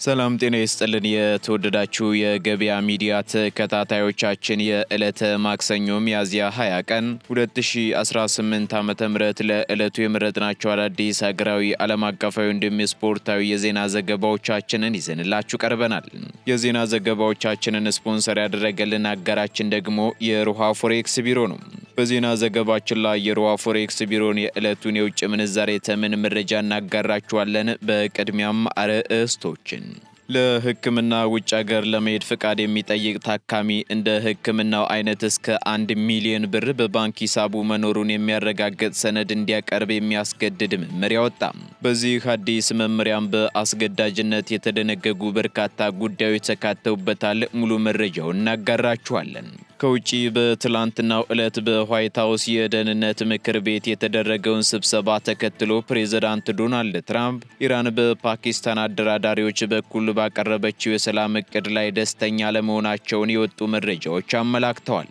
ሰላም ጤና ይስጥልን የተወደዳችሁ የገበያ ሚዲያ ተከታታዮቻችን የዕለተ ማክሰኞ ሚያዝያ 20 ቀን 2018 ዓ.ም ለዕለቱ የመረጥናቸው አዳዲስ ሀገራዊ ዓለም አቀፋዊ እንዲሁም ስፖርታዊ የዜና ዘገባዎቻችንን ይዘንላችሁ ቀርበናል። የዜና ዘገባዎቻችንን ስፖንሰር ያደረገልን አጋራችን ደግሞ የሮሃ ፎሬክስ ቢሮ ነው። በዜና ዘገባችን ላይ የሮሃ ፎሬክስ ቢሮን የዕለቱን የውጭ ምንዛሬ ተመን መረጃ እናጋራችኋለን። በቅድሚያም አርዕስቶችን ለሕክምና ውጭ ሀገር ለመሄድ ፍቃድ የሚጠይቅ ታካሚ እንደ ሕክምናው አይነት እስከ 1 ሚሊዮን ብር በባንክ ሂሳቡ መኖሩን የሚያረጋግጥ ሰነድ እንዲያቀርብ የሚያስገድድ መመሪያ ወጣ። በዚህ አዲስ መመሪያም በአስገዳጅነት የተደነገጉ በርካታ ጉዳዮች ተካተውበታል። ሙሉ መረጃውን እናጋራችኋለን። ከውጪ በትላንትናው ዕለት በዋይት ሃውስ የደህንነት ምክር ቤት የተደረገውን ስብሰባ ተከትሎ ፕሬዝዳንት ዶናልድ ትራምፕ ኢራን በፓኪስታን አደራዳሪዎች በኩል ባቀረበችው የሰላም እቅድ ላይ ደስተኛ ለመሆናቸውን የወጡ መረጃዎች አመላክተዋል።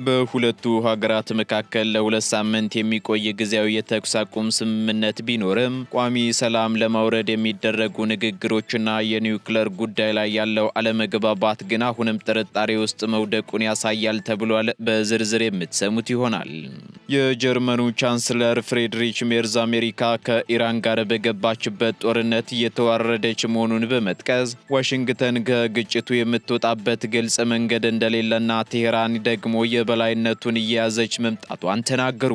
በሁለቱ ሀገራት መካከል ለ2 ሳምንት የሚቆይ ጊዜያዊ የተኩስ አቁም ስምምነት ቢኖርም ቋሚ ሰላም ለማውረድ የሚደረጉ ንግግሮችና የኒውክሌር ጉዳይ ላይ ያለው አለመግባባት ግን አሁንም ጥርጣሬ ውስጥ መውደቁን ያሳያል ተብሏል። በዝርዝር የምትሰሙት ይሆናል። የጀርመኑ ቻንስለር ፍሬድሪች ሜርዝ አሜሪካ ከኢራን ጋር በገባችበት ጦርነት እየተዋረደች መሆኑን በመጥቀስ ዋሽንግተን ከግጭቱ የምትወጣበት ግልጽ መንገድ እንደሌለና ቴሄራን ደግሞ የበላይነቱን እየያዘች መምጣቷን ተናገሩ።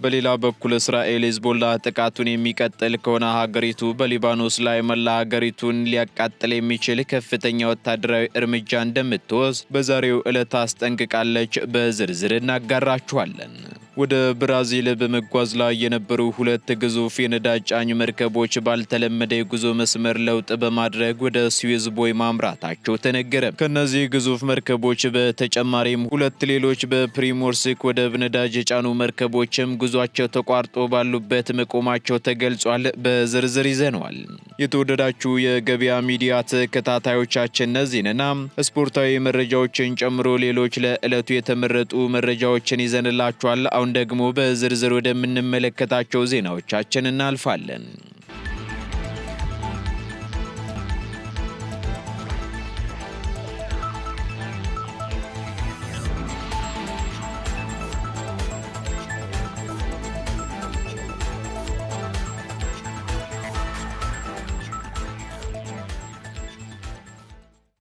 በሌላ በኩል እስራኤል ሂዝቦላ ጥቃቱን የሚቀጥል ከሆነ ሀገሪቱ በሊባኖስ ላይ መላ ሀገሪቱን ሊያቃጥል የሚችል ከፍተኛ ወታደራዊ እርምጃ እንደምትወስድ በዛሬው ዕለት አስጠንቅቃለች። በዝርዝር እናጋራችኋለን። ወደ ብራዚል በመጓዝ ላይ የነበሩ 2 ግዙፍ የነዳጅ ጫኝ መርከቦች ባልተለመደ የጉዞ መስመር ለውጥ በማድረግ ወደ ስዊዝ ቦይ ማምራታቸው ተነገረ። ከነዚህ ግዙፍ መርከቦች በተጨማሪም 2 ሌሎች በፕሪሞርስክ ወደብ ነዳጅ የጫኑ መርከቦችም ጉዟቸው ተቋርጦ ባሉበት መቆማቸው ተገልጿል። በዝርዝር ይዘነዋል። የተወደዳችሁ የገበያ ሚዲያ ተከታታዮቻችን እነዚህንና ስፖርታዊ መረጃዎችን ጨምሮ ሌሎች ለዕለቱ የተመረጡ መረጃዎችን ይዘንላችኋል። አሁን ደግሞ በዝርዝር ወደምንመለከታቸው ዜናዎቻችን እናልፋለን።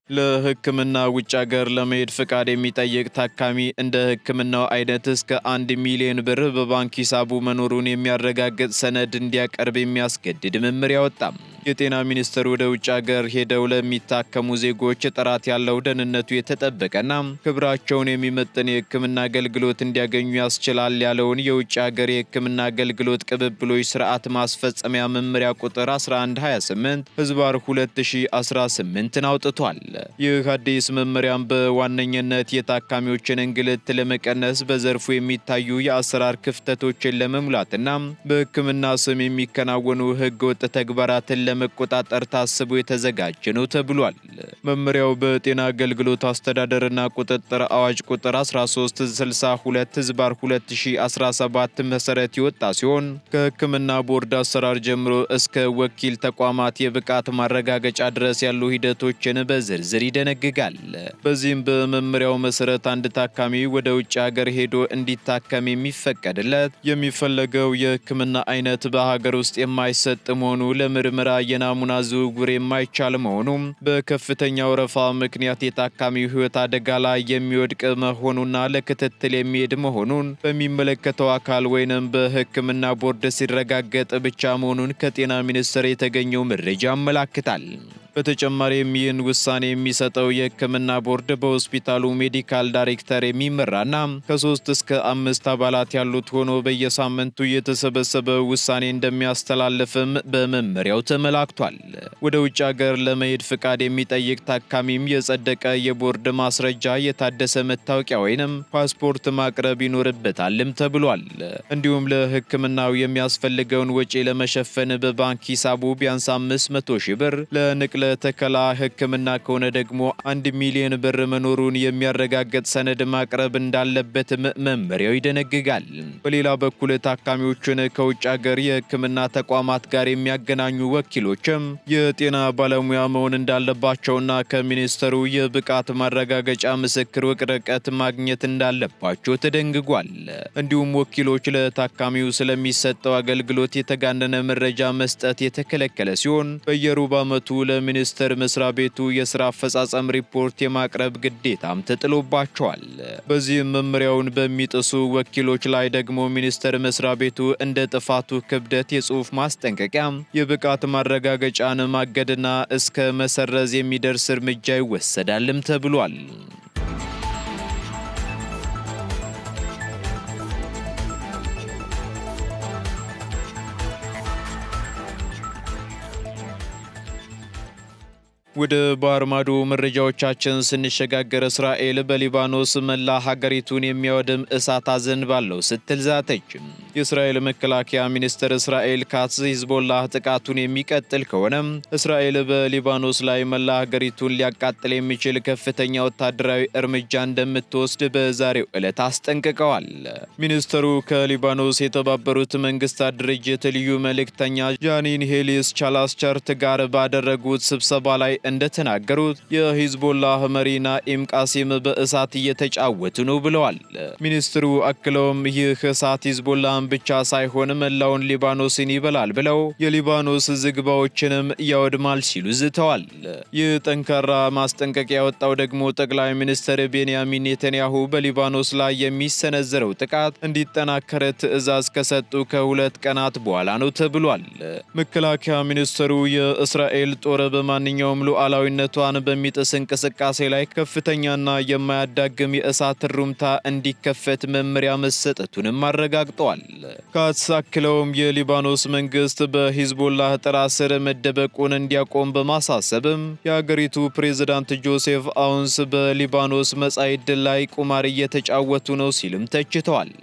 ለሕክምና ውጭ ሀገር ለመሄድ ፍቃድ የሚጠይቅ ታካሚ እንደ ሕክምናው አይነት እስከ 1 ሚሊዮን ብር በባንክ ሂሳቡ መኖሩን የሚያረጋግጥ ሰነድ እንዲያቀርብ የሚያስገድድ መመሪያ ወጣ። የጤና ሚኒስቴር ወደ ውጭ ሀገር ሄደው ለሚታከሙ ዜጎች ጥራት ያለው ደህንነቱ የተጠበቀና ክብራቸውን የሚመጥን የሕክምና አገልግሎት እንዲያገኙ ያስችላል ያለውን የውጭ ሀገር የሕክምና አገልግሎት ቅብብሎች ስርዓት ማስፈጸሚያ መመሪያ ቁጥር 1128/2018 አውጥቷል። ይህ አዲስ መመሪያም በዋነኝነት የታካሚዎችን እንግልት ለመቀነስ በዘርፉ የሚታዩ የአሰራር ክፍተቶችን ለመሙላትና በሕክምና ስም የሚከናወኑ ህገወጥ ተግባራትን ለመቆጣጠር ታስቦ የተዘጋጀ ነው ተብሏል። መመሪያው በጤና አገልግሎት አስተዳደርና ቁጥጥር አዋጅ ቁጥር 1362/2017 መሰረት የወጣ ሲሆን ከሕክምና ቦርድ አሰራር ጀምሮ እስከ ወኪል ተቋማት የብቃት ማረጋገጫ ድረስ ያሉ ሂደቶችን በዝርዝር ይደነግጋል። በዚህም በመመሪያው መሰረት አንድ ታካሚ ወደ ውጭ ሀገር ሄዶ እንዲታከም የሚፈቀድለት የሚፈለገው የሕክምና አይነት በሀገር ውስጥ የማይሰጥ መሆኑ፣ ለምርመራ የናሙና ዝውውር የማይቻል መሆኑ፣ በከፍተኛ ወረፋ ምክንያት የታካሚው ሕይወት አደጋ ላይ የሚወድቅ መሆኑና ለክትትል የሚሄድ መሆኑን በሚመለከተው አካል ወይንም በሕክምና ቦርድ ሲረጋገጥ ብቻ መሆኑን ከጤና ሚኒስቴር የተገኘው መረጃ ያመላክታል። በተጨማሪም ይህን ውሳኔ የሚሰጠው የሕክምና ቦርድ በሆስፒታሉ ሜዲካል ዳይሬክተር የሚመራና ከ3 እስከ 5 አባላት ያሉት ሆኖ በየሳምንቱ የተሰበሰበ ውሳኔ እንደሚያስተላልፍም በመመሪያው ተመላክቷል። ወደ ውጭ ሀገር ለመሄድ ፍቃድ የሚጠይቅ ታካሚም የጸደቀ የቦርድ ማስረጃ፣ የታደሰ መታወቂያ ወይንም ፓስፖርት ማቅረብ ይኖርበታልም ተብሏል። እንዲሁም ለሕክምናው የሚያስፈልገውን ወጪ ለመሸፈን በባንክ ሂሳቡ ቢያንስ 500,000 ብር ለንቅለ ተክለ ተከላ ሕክምና ከሆነ ደግሞ 1 ሚሊዮን ብር መኖሩን የሚያረጋግጥ ሰነድ ማቅረብ እንዳለበትም መመሪያው ይደነግጋል። በሌላ በኩል ታካሚዎችን ከውጭ ሀገር የሕክምና ተቋማት ጋር የሚያገናኙ ወኪሎችም የጤና ባለሙያ መሆን እንዳለባቸውና ከሚኒስተሩ የብቃት ማረጋገጫ ምስክር ወረቀት ማግኘት እንዳለባቸው ተደንግጓል። እንዲሁም ወኪሎች ለታካሚው ስለሚሰጠው አገልግሎት የተጋነነ መረጃ መስጠት የተከለከለ ሲሆን በየሩብ ዓመቱ ለሚኒስቴር መስሪያ ቤቱ የሥራ አፈጻጸም ሪፖርት የማቅረብ ግዴታም ተጥሎባቸዋል። በዚህም መመሪያውን በሚጥሱ ወኪሎች ላይ ደግሞ ሚኒስቴር መስሪያ ቤቱ እንደ ጥፋቱ ክብደት የጽሑፍ ማስጠንቀቂያ፣ የብቃት ማረጋገጫን ማገድና እስከ መሰረዝ የሚደርስ እርምጃ ይወሰዳልም ተብሏል። ወደ ባህር ማዶ መረጃዎቻችን ስንሸጋገር እስራኤል በሊባኖስ መላ ሀገሪቱን የሚያወድም እሳት አዘንባለሁ ስትል ዛተች። የእስራኤል መከላከያ ሚኒስትር እስራኤል ካትዝ ሂዝቦላህ ጥቃቱን የሚቀጥል ከሆነ እስራኤል በሊባኖስ ላይ መላ ሀገሪቱን ሊያቃጥል የሚችል ከፍተኛ ወታደራዊ እርምጃ እንደምትወስድ በዛሬው ዕለት አስጠንቅቀዋል። ሚኒስትሩ ከሊባኖስ የተባበሩት መንግስታት ድርጅት ልዩ መልእክተኛ ጃኒን ሄሊስ ቻላስቸርት ጋር ባደረጉት ስብሰባ ላይ እንደተናገሩት የሂዝቦላህ መሪ ናኢም ቃሲም በእሳት እየተጫወቱ ነው ብለዋል። ሚኒስትሩ አክለውም ይህ እሳት ሂዝቦላህን ብቻ ሳይሆን መላውን ሊባኖስን ይበላል ብለው የሊባኖስ ዝግባዎችንም ያወድማል ሲሉ ዝተዋል። ይህ ጠንካራ ማስጠንቀቂያ ያወጣው ደግሞ ጠቅላይ ሚኒስትር ቤንያሚን ኔታንያሁ በሊባኖስ ላይ የሚሰነዘረው ጥቃት እንዲጠናከር ትዕዛዝ ከሰጡ ከ2 ቀናት በኋላ ነው ተብሏል። መከላከያ ሚኒስትሩ የእስራኤል ጦር በማንኛውም ሉዓላዊነቷን በሚጥስ እንቅስቃሴ ላይ ከፍተኛና የማያዳግም የእሳት ሩምታ እንዲከፈት መመሪያ መሰጠቱንም አረጋግጠዋል። ካትዝ አክለውም የሊባኖስ መንግስት በሂዝቦላህ ጥላ ስር መደበቁን እንዲያቆም በማሳሰብም የሀገሪቱ ፕሬዝዳንት ጆሴፍ አውንስ በሊባኖስ መጻኢ ዕድል ላይ ቁማር እየተጫወቱ ነው ሲልም ተችተዋል።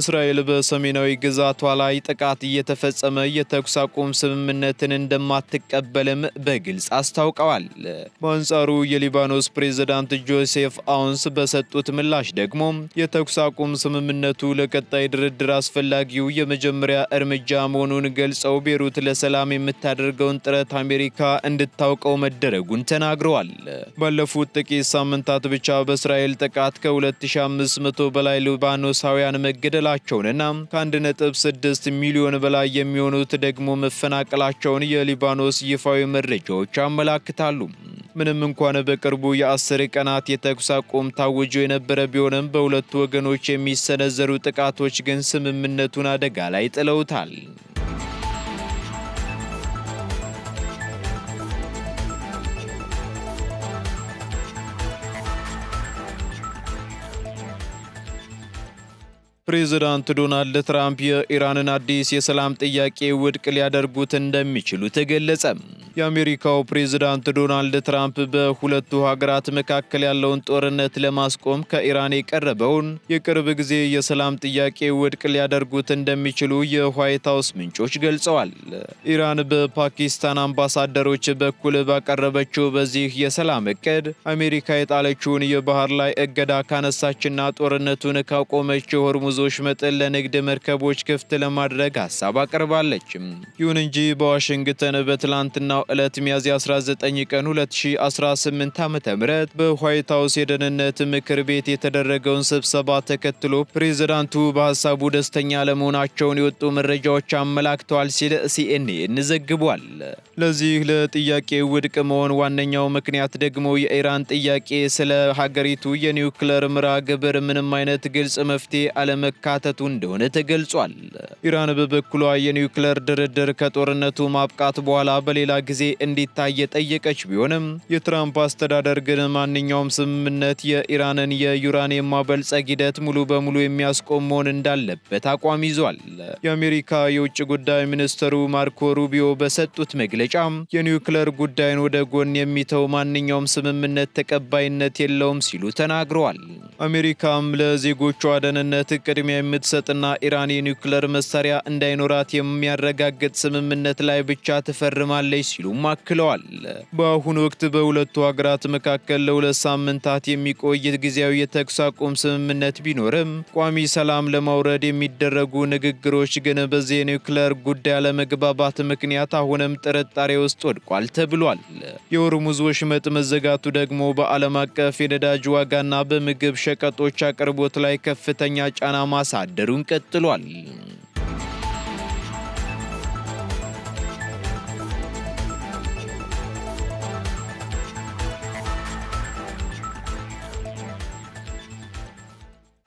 እስራኤል በሰሜናዊ ግዛቷ ላይ ጥቃት እየተፈጸመ የተኩስ አቁም ስምምነትን እንደማትቀበልም በግልጽ አስታውቀዋል። በአንጻሩ የሊባኖስ ፕሬዝዳንት ጆሴፍ አውንስ በሰጡት ምላሽ ደግሞ የተኩስ አቁም ስምምነቱ ለቀጣይ ድርድር አስፈላጊው የመጀመሪያ እርምጃ መሆኑን ገልጸው ቤሩት ለሰላም የምታደርገውን ጥረት አሜሪካ እንድታውቀው መደረጉን ተናግረዋል። ባለፉት ጥቂት ሳምንታት ብቻ በእስራኤል ጥቃት ከ2500 በላይ ሊባኖሳውያን መገደላቸውንና ከ1.6 ሚሊዮን በላይ የሚሆኑት ደግሞ መፈናቀላቸውን የሊባኖስ ይፋዊ መረጃዎች አመላክታሉ። ምንም እንኳን በቅርቡ የ10 ቀናት የተኩስ አቁም ታውጆ የነበረ ቢሆንም በሁለቱ ወገኖች የሚሰነዘሩ ጥቃቶች ግን ስምምነቱን አደጋ ላይ ጥለውታል። ፕሬዝዳንት ዶናልድ ትራምፕ የኢራንን አዲስ የሰላም ጥያቄ ውድቅ ሊያደርጉት እንደሚችሉ ተገለጸ። የአሜሪካው ፕሬዝዳንት ዶናልድ ትራምፕ በሁለቱ ሀገራት መካከል ያለውን ጦርነት ለማስቆም ከኢራን የቀረበውን የቅርብ ጊዜ የሰላም ጥያቄ ውድቅ ሊያደርጉት እንደሚችሉ የዋይት ሃውስ ምንጮች ገልጸዋል። ኢራን በፓኪስታን አምባሳደሮች በኩል ባቀረበችው በዚህ የሰላም እቅድ አሜሪካ የጣለችውን የባህር ላይ እገዳ ካነሳችና ጦርነቱን ካቆመች የሆርሙዝ ወሽመጥን ለንግድ መርከቦች ክፍት ለማድረግ ሐሳብ አቀርባለች። ይሁን እንጂ በዋሽንግተን በትላንትናው ዕለት ሚያዝያ 19 ቀን 2018 ዓ.ም በዋይት ሃውስ የደህንነት ምክር ቤት የተደረገውን ስብሰባ ተከትሎ ፕሬዝዳንቱ በሐሳቡ ደስተኛ ለመሆናቸውን የወጡ መረጃዎች አመላክተዋል ሲል ሲኤንኤን ዘግቧል። ለዚህ ለጥያቄ ውድቅ መሆን ዋነኛው ምክንያት ደግሞ የኢራን ጥያቄ ስለ ሀገሪቱ የኒውክሌር መርሃ ግብር ምንም አይነት ግልጽ መፍትሄ አለመካተቱ እንደሆነ ተገልጿል። ኢራን በበኩሏ የኒውክሌር ድርድር ከጦርነቱ ማብቃት በኋላ በሌላ ጊዜ እንዲታይ የጠየቀች ቢሆንም የትራምፕ አስተዳደር ግን ማንኛውም ስምምነት የኢራንን የዩራኒየም ማበልጸግ ሂደት ሙሉ በሙሉ የሚያስቆም መሆን እንዳለበት አቋም ይዟል። የአሜሪካ የውጭ ጉዳይ ሚኒስትሩ ማርኮ ሩቢዮ በሰጡት መግለጫ የኒውክሌር ጉዳይን ወደ ጎን የሚተው ማንኛውም ስምምነት ተቀባይነት የለውም ሲሉ ተናግረዋል። አሜሪካም ለዜጎቿ ደህንነት ቅድሚያ የምትሰጥና ኢራን የኒውክሌር መሳሪያ እንዳይኖራት የሚያረጋግጥ ስምምነት ላይ ብቻ ትፈርማለች ሲሉም አክለዋል። በአሁኑ ወቅት በሁለቱ ሀገራት መካከል ለ2 ሳምንታት የሚቆይ ጊዜያዊ የተኩስ አቁም ስምምነት ቢኖርም ቋሚ ሰላም ለማውረድ የሚደረጉ ንግግሮች ግን በዚህ የኒውክሌር ጉዳይ አለመግባባት ምክንያት አሁንም ጥርጣሬ ውስጥ ወድቋል ተብሏል። የሆርሙዝ ወሽመጥ መዘጋቱ ደግሞ በዓለም አቀፍ የነዳጅ ዋጋና በምግብ ሸቀጦች አቅርቦት ላይ ከፍተኛ ጫና ማሳደሩን ቀጥሏል።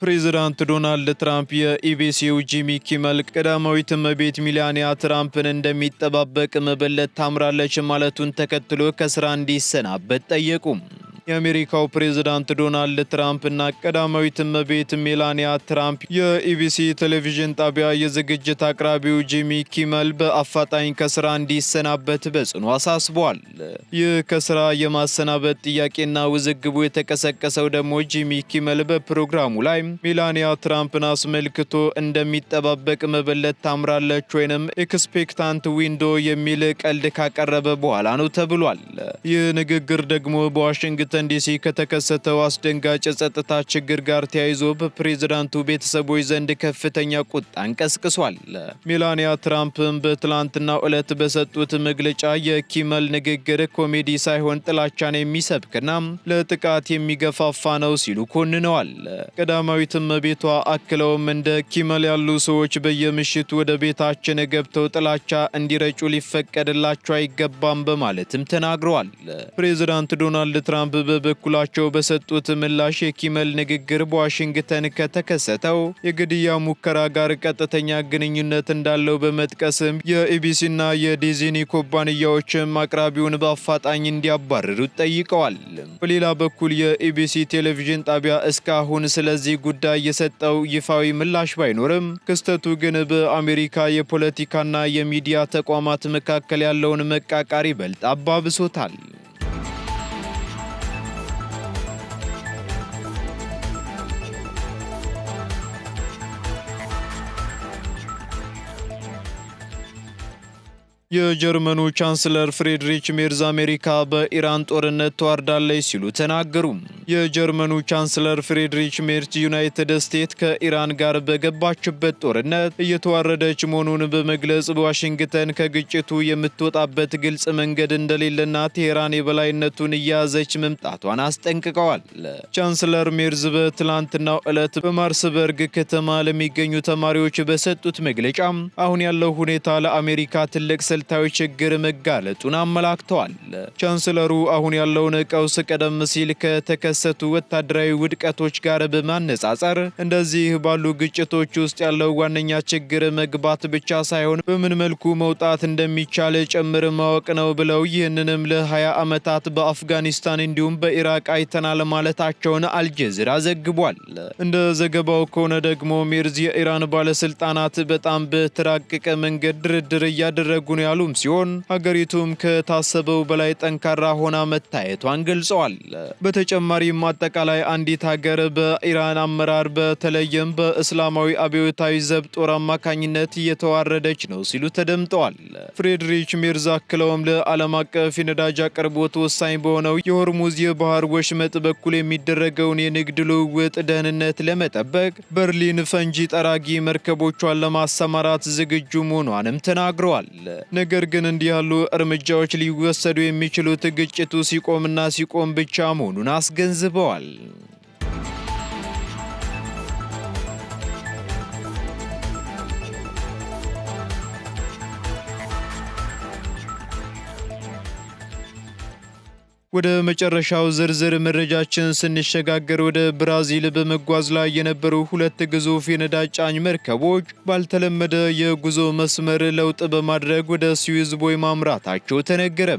ፕሬዚዳንት ዶናልድ ትራምፕ የኢቢሲው ጂሚ ኪመል ቀዳማዊት እመቤት ሚላኒያ ትራምፕን እንደሚጠባበቅ መበለት ታምራለች ማለቱን ተከትሎ ከስራ እንዲሰናበት ጠየቁ። የአሜሪካው ፕሬዝዳንት ዶናልድ ትራምፕ እና ቀዳማዊት እመቤት ሜላኒያ ትራምፕ የኢቢሲ ቴሌቪዥን ጣቢያ የዝግጅት አቅራቢው ጂሚ ኪመል በአፋጣኝ ከስራ እንዲሰናበት በጽኑ አሳስበዋል። ይህ ከስራ የማሰናበት ጥያቄና ውዝግቡ የተቀሰቀሰው ደግሞ ጂሚ ኪመል በፕሮግራሙ ላይ ሜላኒያ ትራምፕን አስመልክቶ እንደሚጠባበቅ መበለት ታምራለች ወይንም ኤክስፔክታንት ዊንዶ የሚል ቀልድ ካቀረበ በኋላ ነው ተብሏል። ይህ ንግግር ደግሞ በዋሽንግተን ዲሲ ከተከሰተው አስደንጋጭ የጸጥታ ችግር ጋር ተያይዞ በፕሬዝዳንቱ ቤተሰቦች ዘንድ ከፍተኛ ቁጣን ቀስቅሷል። ሜላኒያ ትራምፕም በትላንትናው ዕለት በሰጡት መግለጫ የኪመል ንግግር ኮሜዲ ሳይሆን ጥላቻን የሚሰብክና ለጥቃት የሚገፋፋ ነው ሲሉ ኮንነዋል። ቀዳማዊት እመቤቷ አክለውም እንደ ኪመል ያሉ ሰዎች በየምሽቱ ወደ ቤታችን ገብተው ጥላቻ እንዲረጩ ሊፈቀድላቸው አይገባም በማለትም ተናግረዋል። ፕሬዝዳንት ዶናልድ ትራምፕ በበኩላቸው በሰጡት ምላሽ የኪመል ንግግር በዋሽንግተን ከተከሰተው የግድያ ሙከራ ጋር ቀጥተኛ ግንኙነት እንዳለው በመጥቀስም የኢቢሲና የዲዝኒ ኩባንያዎችም አቅራቢውን በአፋጣኝ እንዲያባርሩት ጠይቀዋል። በሌላ በኩል የኢቢሲ ቴሌቪዥን ጣቢያ እስካሁን ስለዚህ ጉዳይ የሰጠው ይፋዊ ምላሽ ባይኖርም ክስተቱ ግን በአሜሪካ የፖለቲካና የሚዲያ ተቋማት መካከል ያለውን መቃቃር ይበልጥ አባብሶታል። የጀርመኑ ቻንስለር ፍሬድሪች ሜርዝ አሜሪካ በኢራን ጦርነት ተዋርዳለች ሲሉ ተናገሩ። የጀርመኑ ቻንስለር ፍሬድሪች ሜርዝ ዩናይትድ ስቴትስ ከኢራን ጋር በገባችበት ጦርነት እየተዋረደች መሆኑን በመግለጽ በዋሽንግተን ከግጭቱ የምትወጣበት ግልጽ መንገድ እንደሌለና ቴሄራን የበላይነቱን እየያዘች መምጣቷን አስጠንቅቀዋል። ቻንስለር ሜርዝ በትላንትናው ዕለት በማርስበርግ ከተማ ለሚገኙ ተማሪዎች በሰጡት መግለጫ አሁን ያለው ሁኔታ ለአሜሪካ ትልቅ ስልታዊ ችግር መጋለጡን አመላክተዋል። ቻንስለሩ አሁን ያለውን ቀውስ ቀደም ሲል ከተከሰቱ ወታደራዊ ውድቀቶች ጋር በማነጻጸር እንደዚህ ባሉ ግጭቶች ውስጥ ያለው ዋነኛ ችግር መግባት ብቻ ሳይሆን በምን መልኩ መውጣት እንደሚቻል ጭምር ማወቅ ነው ብለው ይህንንም ለ20 ዓመታት በአፍጋኒስታን እንዲሁም በኢራቅ አይተናል ማለታቸውን አልጀዚራ ዘግቧል። እንደ ዘገባው ከሆነ ደግሞ ሜርዝ የኢራን ባለስልጣናት በጣም በተራቀቀ መንገድ ድርድር እያደረጉ ነው ያሉም ሲሆን ሀገሪቱም ከታሰበው በላይ ጠንካራ ሆና መታየቷን ገልጸዋል። በተጨማሪም አጠቃላይ አንዲት ሀገር በኢራን አመራር በተለይም በእስላማዊ አብዮታዊ ዘብ ጦር አማካኝነት እየተዋረደች ነው ሲሉ ተደምጠዋል። ፍሬድሪች ሜርዝ አክለውም ለዓለም አቀፍ የነዳጅ አቅርቦት ወሳኝ በሆነው የሆርሙዝ የባህር ወሽመጥ በኩል የሚደረገውን የንግድ ልውውጥ ደህንነት ለመጠበቅ በርሊን ፈንጂ ጠራጊ መርከቦቿን ለማሰማራት ዝግጁ መሆኗንም ተናግረዋል። ነገር ግን እንዲህ ያሉ እርምጃዎች ሊወሰዱ የሚችሉት ግጭቱ ሲቆምና ሲቆም ብቻ መሆኑን አስገንዝበዋል። ወደ መጨረሻው ዝርዝር መረጃችን ስንሸጋገር ወደ ብራዚል በመጓዝ ላይ የነበሩ ሁለት ግዙፍ የነዳጅ ጫኝ መርከቦች ባልተለመደ የጉዞ መስመር ለውጥ በማድረግ ወደ ስዊዝ ቦይ ማምራታቸው ተነገረ።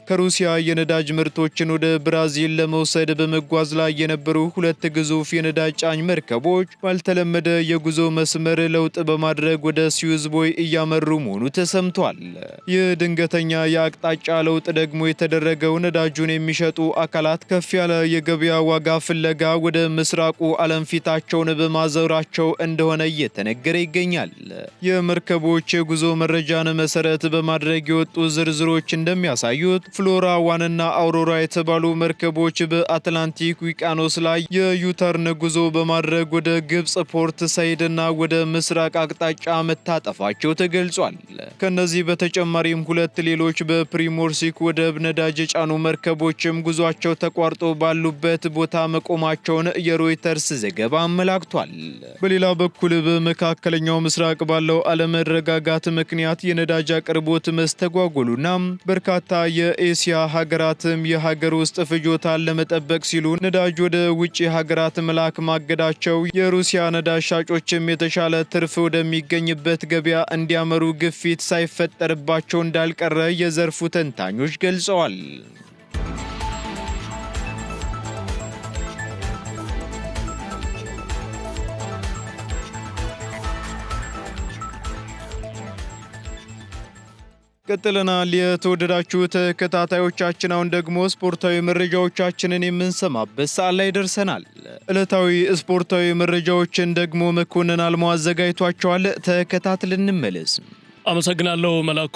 ከሩሲያ የነዳጅ ምርቶችን ወደ ብራዚል ለመውሰድ በመጓዝ ላይ የነበሩ ሁለት ግዙፍ የነዳጅ ጫኝ መርከቦች ባልተለመደ የጉዞ መስመር ለውጥ በማድረግ ወደ ስዊዝ ቦይ እያመሩ መሆኑ ተሰምቷል። ይህ ድንገተኛ የአቅጣጫ ለውጥ ደግሞ የተደረገው ነዳጁን የሚሸጡ አካላት ከፍ ያለ የገበያ ዋጋ ፍለጋ ወደ ምስራቁ ዓለም ፊታቸውን በማዞራቸው እንደሆነ እየተነገረ ይገኛል። የመርከቦች የጉዞ መረጃን መሰረት በማድረግ የወጡ ዝርዝሮች እንደሚያሳዩት ፍሎራ ዋንና አውሮራ የተባሉ መርከቦች በአትላንቲክ ውቅያኖስ ላይ የዩተርን ጉዞ በማድረግ ወደ ግብፅ ፖርት ሰይድና ወደ ምስራቅ አቅጣጫ መታጠፋቸው ተገልጿል። ከነዚህ በተጨማሪም ሁለት ሌሎች በፕሪሞርሲክ ወደብ ነዳጅ የጫኑ መርከቦችም ጉዟቸው ተቋርጦ ባሉበት ቦታ መቆማቸውን የሮይተርስ ዘገባ አመላክቷል። በሌላ በኩል በመካከለኛው ምስራቅ ባለው አለመረጋጋት ምክንያት የነዳጅ አቅርቦት መስተጓጎሉና በርካታ የኤስያ ሀገራትም የሀገር ውስጥ ፍጆታን ለመጠበቅ ሲሉ ነዳጅ ወደ ውጭ ሀገራት መላክ ማገዳቸው የሩሲያ ነዳጅ ሻጮችም የተሻለ ትርፍ ወደሚገኝበት ገበያ እንዲያመሩ ግፊት ሳይፈጠርባቸው እንዳልቀረ የዘርፉ ተንታኞች ገልጸዋል። ቀጥለናል። የተወደዳችሁ ተከታታዮቻችን አሁን ደግሞ ስፖርታዊ መረጃዎቻችንን የምንሰማበት ሰዓት ላይ ደርሰናል። ዕለታዊ ስፖርታዊ መረጃዎችን ደግሞ መኮንን አልማው አዘጋጅቷቸዋል። ተከታትለን እንመለስ። አመሰግናለሁ መላኩ።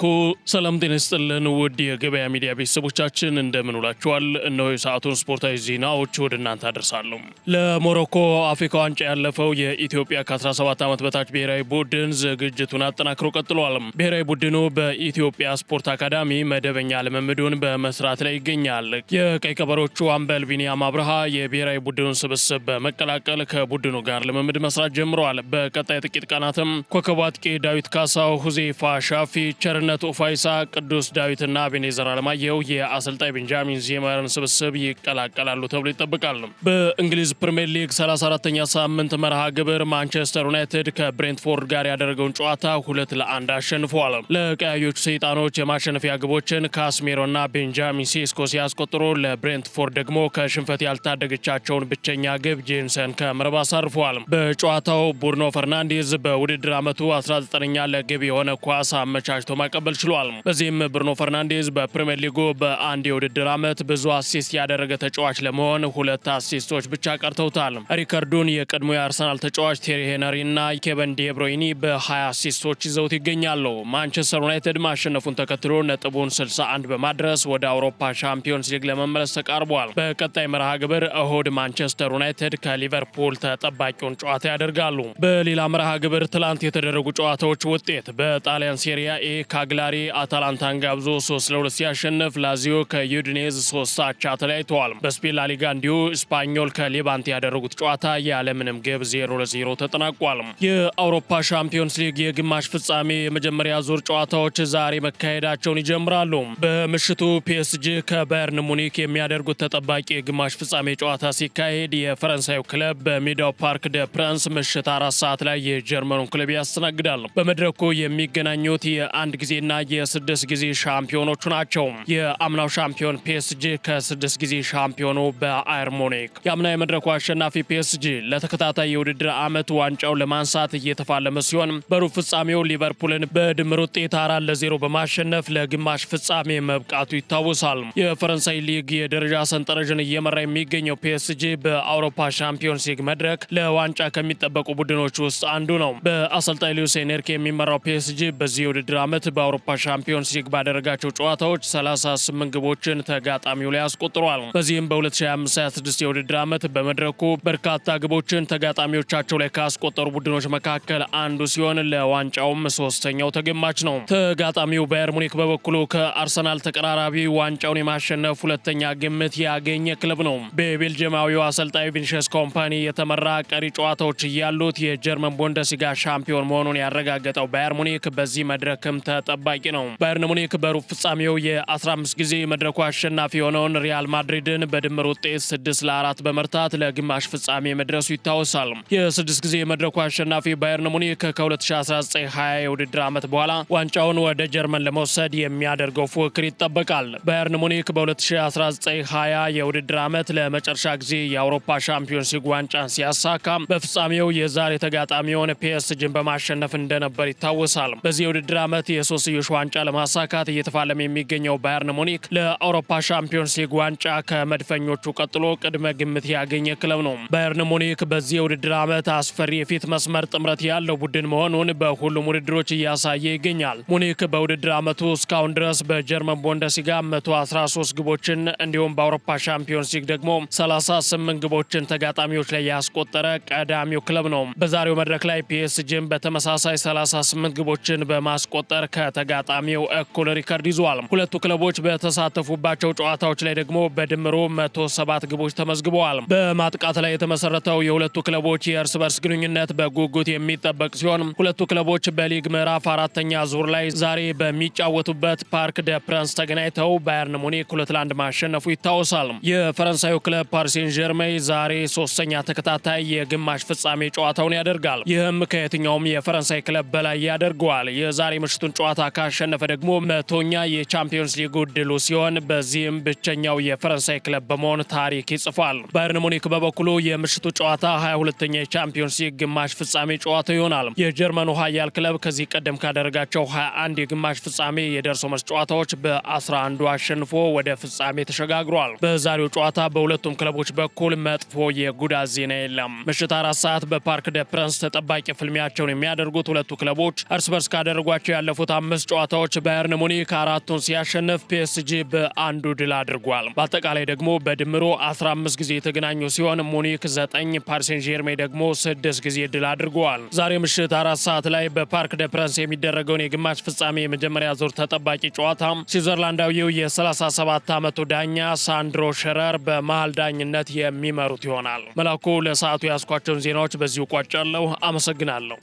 ሰላም ጤና ይስጥልን ውድ የገበያ ሚዲያ ቤተሰቦቻችን እንደምን ውላችኋል? እነሆ የሰዓቱን ስፖርታዊ ዜናዎች ወደ እናንተ አደርሳለሁ። ለሞሮኮ አፍሪካ ዋንጫ ያለፈው የኢትዮጵያ ከ17 ዓመት በታች ብሔራዊ ቡድን ዝግጅቱን አጠናክሮ ቀጥሏል። ብሔራዊ ቡድኑ በኢትዮጵያ ስፖርት አካዳሚ መደበኛ ልምምዱን በመስራት ላይ ይገኛል። የቀይ ቀበሮቹ አምበል ቢኒያም አብርሃ የብሔራዊ ቡድኑን ስብስብ በመቀላቀል ከቡድኑ ጋር ልምምድ መስራት ጀምረዋል። በቀጣይ ጥቂት ቀናትም ኮከብ አጥቂ ዳዊት ካሳው፣ ሁዜይፋ ሻፊ፣ ቸርነት ኦፋይሳ፣ ቅዱስ ዳዊትና ቤኔዘር አለማየሁ የአሰልጣኝ ቤንጃሚን ዜመርን ስብስብ ይቀላቀላሉ ተብሎ ይጠበቃል። በእንግሊዝ ፕሪምየር ሊግ 34ኛ ሳምንት መርሃ ግብር ማንቸስተር ዩናይትድ ከብሬንትፎርድ ጋር ያደረገውን ጨዋታ 2-1 አሸንፏል። ለቀያዮቹ ሰይጣኖች የማሸነፊያ ግቦችን ካስሜሮና ቤንጃሚን ሴስኮ ሲያስቆጥሩ ለብሬንትፎርድ ደግሞ ከሽንፈት ያልታደገቻቸውን ብቸኛ ግብ ጄንሰን ከመረብ አሳርፈዋል። በጨዋታው ቡርኖ ፈርናንዴዝ በውድድር ዓመቱ 19ኛ ለግብ የሆነ ኳስ አመቻችቶ ማቀበል ችሏል። በዚህም ብሩኖ ፈርናንዴዝ በፕሪሚየር ሊጉ በአንድ የውድድር ዓመት ብዙ አሲስት ያደረገ ተጫዋች ለመሆን 2 አሲስቶች ብቻ ቀርተውታል። ሪከርዱን የቀድሞ የአርሰናል ተጫዋች ቴሪ ሄነሪ እና ኬቨን ዴ ብሮይኒ በ20 አሲስቶች ይዘውት ይገኛሉ። ማንቸስተር ዩናይትድ ማሸነፉን ተከትሎ ነጥቡን 61 በማድረስ ወደ አውሮፓ ሻምፒዮንስ ሊግ ለመመለስ ተቃርቧል። በቀጣይ መርሃ ግብር እሁድ ማንቸስተር ዩናይትድ ከሊቨርፑል ተጠባቂውን ጨዋታ ያደርጋሉ። በሌላ መርሃ ግብር ትላንት የተደረጉ ጨዋታዎች ውጤት በጣሊያን ሴሪያ ኤ ካግላሪ አታላንታን ጋብዞ 3-2 ሲያሸንፍ ላዚዮ ከዩዲኔዝ 3 አቻ ተለያይተዋል። በስፔን ላሊጋ እንዲሁ ስፓኞል ከሌቫንት ያደረጉት ጨዋታ ያለምንም ግብ 0-0 ተጠናቋል። የአውሮፓ ሻምፒዮንስ ሊግ የግማሽ ፍጻሜ የመጀመሪያ ዙር ጨዋታዎች ዛሬ መካሄዳቸውን ይጀምራሉ። በምሽቱ ፒኤስጂ ከባየርን ሙኒክ የሚያደርጉት ተጠባቂ የግማሽ ፍጻሜ ጨዋታ ሲካሄድ የፈረንሳዩ ክለብ በሜዳው ፓርክ ደ ፕራንስ ምሽት 4 ሰዓት ላይ የጀርመኑን ክለብ ያስተናግዳል። በመድረኩ የሚገናኙት የአንድ ጊዜና የ6 ጊዜ ሻምፒዮኖቹ ናቸው። የአምናው ሻምፒዮን ፒኤስጂ ከ6 ጊዜ ሻምፒዮኑ በአየር ሙኒክ። የአምና የመድረኩ አሸናፊ ፒኤስጂ ለተከታታይ የውድድር ዓመት ዋንጫውን ለማንሳት እየተፋለመ ሲሆን በሩብ ፍጻሜው ሊቨርፑልን በድምር ውጤት 4-0 በማሸነፍ ለግማሽ ፍጻሜ መብቃቱ ይታወሳል። የፈረንሳይ ሊግ የደረጃ ሰንጠረዥን እየመራ የሚገኘው ፒኤስጂ በአውሮፓ ሻምፒዮንስ ሊግ መድረክ ለዋንጫ ከሚጠበቁ ቡድኖች ውስጥ አንዱ ነው። በአሰልጣኝ ሉዊስ ኤንሪኬ የሚመራው ፒኤስጂ በዚህ የውድድር ዓመት በአውሮፓ ሻምፒዮንስ ሊግ ባደረጋቸው ጨዋታዎች 38 ግቦችን ተጋጣሚው ላይ አስቆጥሯል። በዚህም በ2025/26 የውድድር ዓመት በመድረኩ በርካታ ግቦችን ተጋጣሚዎቻቸው ላይ ካስቆጠሩ ቡድኖች መካከል አንዱ ሲሆን ለዋንጫውም 3ኛው ተገማች ነው። ተጋጣሚው ባየር ሙኒክ በበኩሉ ከአርሰናል ተቀራራቢ ዋንጫውን የማሸነፍ 2ኛ ግምት ያገኘ ክለብ ነው። በቤልጅየማዊው አሰልጣኝ ቪኒሲየስ ኮምፓኒ የተመራ ቀሪ ጨዋታዎች እያሉት የጀርመን ቡንደስሊጋ ሻምፒዮን መሆኑን ያረጋገጠው ባየር ሙኒክ በዚህ መድረክም ተጠባቂ ነው። ባየርን ሙኒክ በሩብ ፍጻሜው የ15 ጊዜ መድረኩ አሸናፊ የሆነውን ሪያል ማድሪድን በድምር ውጤት 6-4 በመርታት ለግማሽ ፍጻሜ መድረሱ ይታወሳል። የ6 ጊዜ መድረኩ አሸናፊ ባየርን ሙኒክ ከ2019/20 የውድድር ዓመት በኋላ ዋንጫውን ወደ ጀርመን ለመውሰድ የሚያደርገው ፉክክር ይጠበቃል። ባየርን ሙኒክ በ2019/20 የውድድር ዓመት ለመጨረሻ ጊዜ የአውሮፓ ሻምፒዮንስ ሊግ ዋንጫን ሲያሳካ በፍጻሜው የዛሬ ተጋጣሚውን ፒኤስጂን በማሸነፍ እንደነበር ይታወሳል። በዚህ የውድድር ዓመት የሶስትዮሽ ዋንጫ ለማሳካት እየተፋለመ የሚገኘው ባየርን ሙኒክ ለአውሮፓ ሻምፒዮንስ ሊግ ዋንጫ ከመድፈኞቹ ቀጥሎ ቅድመ ግምት ያገኘ ክለብ ነው። ባየርን ሙኒክ በዚህ የውድድር ዓመት አስፈሪ የፊት መስመር ጥምረት ያለው ቡድን መሆኑን በሁሉም ውድድሮች እያሳየ ይገኛል። ሙኒክ በውድድር ዓመቱ እስካሁን ድረስ በጀርመን ቡንደስሊጋ 113 ግቦችን እንዲሁም በአውሮፓ ሻምፒዮንስ ሊግ ደግሞ 38 ግቦችን ተጋጣሚዎች ላይ ያስቆጠረ ቀዳሚው ክለብ ነው። በዛሬው መድረክ ላይ ፒኤስጂን በተመሳሳይ 38 ግቦችን በማስቆጠር ከተጋጣሚው እኩል ሪከርድ ይዟል። ሁለቱ ክለቦች በተሳተፉባቸው ጨዋታዎች ላይ ደግሞ በድምሩ 107 ግቦች ተመዝግበዋል። በማጥቃት ላይ የተመሰረተው የሁለቱ ክለቦች የእርስ በርስ ግንኙነት በጉጉት የሚጠበቅ ሲሆን ሁለቱ ክለቦች በሊግ ምዕራፍ 4ኛ ዙር ላይ ዛሬ በሚጫወቱበት ፓርክ ደ ፕረንስ ተገናኝተው ባየርን ሙኒክ 2-1 ማሸነፉ ይታወሳል። የፈረንሳዩ ክለብ ፓሪስ ሴን ዠርሜን ዛሬ 3ኛ ተከታታይ የግማሽ ፍጻሜ ጨዋታውን ያደርጋል። ይህም ከየትኛውም የፈረንሳይ ክለብ በላይ ያደርገዋል። የዛሬ ምሽቱን ጨዋታ ካሸነፈ ደግሞ 100ኛ የቻምፒዮንስ ሊግ ድሉ ሲሆን በዚህም ብቸኛው የፈረንሳይ ክለብ በመሆን ታሪክ ይጽፋል። ባየርን ሙኒክ በበኩሉ የምሽቱ ጨዋታ 22ኛ የቻምፒዮንስ ሊግ ግማሽ ፍጻሜ ጨዋታው ይሆናል። የጀርመኑ ኃያል ክለብ ከዚህ ቀደም ካደረጋቸው 21 የግማሽ ፍጻሜ የደርሶ መልስ ጨዋታዎች በ11ዱ አሸንፎ ወደ ፍጻሜ ተሸጋግሯል። በዛሬው ጨዋታ በሁለቱም ክለቦች በኩል መጥፎ የጉዳት ዜና የለም። ምሽት 4 ሰዓት በፓርክ ደ ፕረንስ ተጠባቂ ፍልሚያቸውን የሚያደርጉት ሁለቱ ክለቦች እርስ በርስ ካደረጓቸው ያለፉት 5 ጨዋታዎች ባየርን ሙኒክ 4ቱን ሲያሸንፍ ፒኤስጂ በአንዱ ድል አድርጓል። በአጠቃላይ ደግሞ በድምሩ 15 ጊዜ የተገናኙ ሲሆን ሙኒክ 9፣ ፓሪስ ሴን ዠርሜን ደግሞ 6 ጊዜ ድል አድርገዋል። ዛሬ ምሽት 4 ሰዓት ላይ በፓርክ ደ ፕረንስ የሚደረገውን የግማሽ ፍጻሜ የመጀመሪያ ዙር ተጠባቂ ጨዋታ ስዊዘርላንዳዊው የ37 ዓመቱ ዳኛ ሳንድሮ ሸረር በመሃል ዳኝነት የሚመሩት ይሆናል። መላኩ ለሰዓቱ ያስኳቸውን ዜናዎች በዚሁ ቋጫለሁ። አመሰግናለሁ።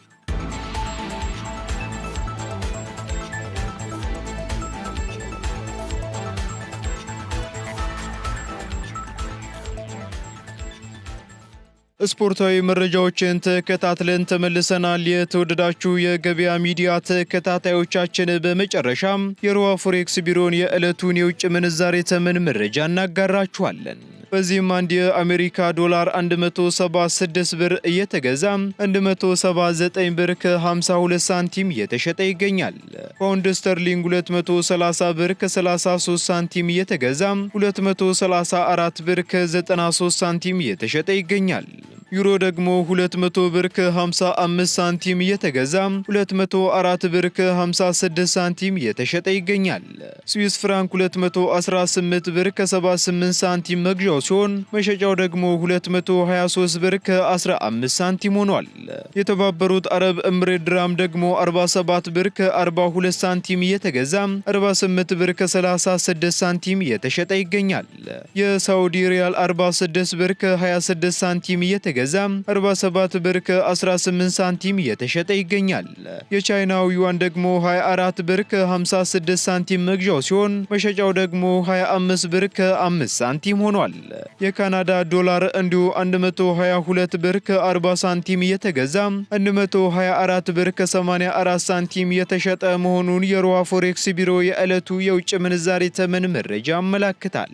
ስፖርታዊ መረጃዎችን ተከታትለን ተመልሰናል። የተወደዳችሁ የገበያ ሚዲያ ተከታታዮቻችን፣ በመጨረሻም የሮሃ ፎሬክስ ቢሮን የዕለቱን የውጭ ምንዛሬ ተመን መረጃ እናጋራችኋለን። በዚህም አንድ የአሜሪካ ዶላር 176 ብር እየተገዛ 179 ብር ከ52 ሳንቲም እየተሸጠ ይገኛል። ፓውንድ ስተርሊንግ 230 ብር ከ33 ሳንቲም እየተገዛ 234 ብር ከ93 ሳንቲም እየተሸጠ ይገኛል። ዩሮ ደግሞ 200 ብር ከ55 ሳንቲም እየተገዛ 204 ብር ከ56 ሳንቲም እየተሸጠ ይገኛል። ስዊስ ፍራንክ 218 ብር ከ78 ሳንቲም መግዣው ሲሆን መሸጫው ደግሞ 223 ብር ከ15 ሳንቲም ሆኗል። የተባበሩት አረብ ኤምሬት ድራም ደግሞ 47 ብር ከ42 ሳንቲም እየተገዛ 48 ብር ከ36 ሳንቲም እየተሸጠ ይገኛል። የሳውዲ ሪያል 46 ብር ከ26 ሳንቲም እየተገዛ 47 ብር ከ18 ሳንቲም እየተሸጠ ይገኛል። የቻይናው ዩዋን ደግሞ 24 ብር ከ56 ሳንቲም መግዣው ሲሆን መሸጫው ደግሞ 25 ብር ከ5 ሳንቲም ሆኗል። የካናዳ ዶላር እንዲሁ 122 ብር ከ40 ሳንቲም እየተገዛ 124 ብር ከ84 ሳንቲም የተሸጠ መሆኑን የሮሃ ፎሬክስ ቢሮ የዕለቱ የውጭ ምንዛሬ ተመን መረጃ ያመለክታል።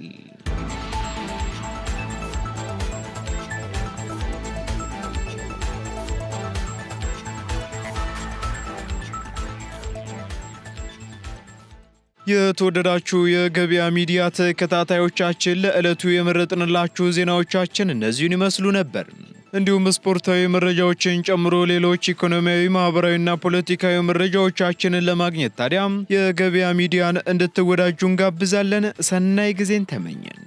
የተወደዳችሁ የገበያ ሚዲያ ተከታታዮቻችን ለዕለቱ የመረጥንላችሁ ዜናዎቻችን እነዚህን ይመስሉ ነበር። እንዲሁም ስፖርታዊ መረጃዎችን ጨምሮ ሌሎች ኢኮኖሚያዊ፣ ማህበራዊና ፖለቲካዊ መረጃዎቻችንን ለማግኘት ታዲያም የገበያ ሚዲያን እንድትወዳጁ እንጋብዛለን። ሰናይ ጊዜን ተመኘን።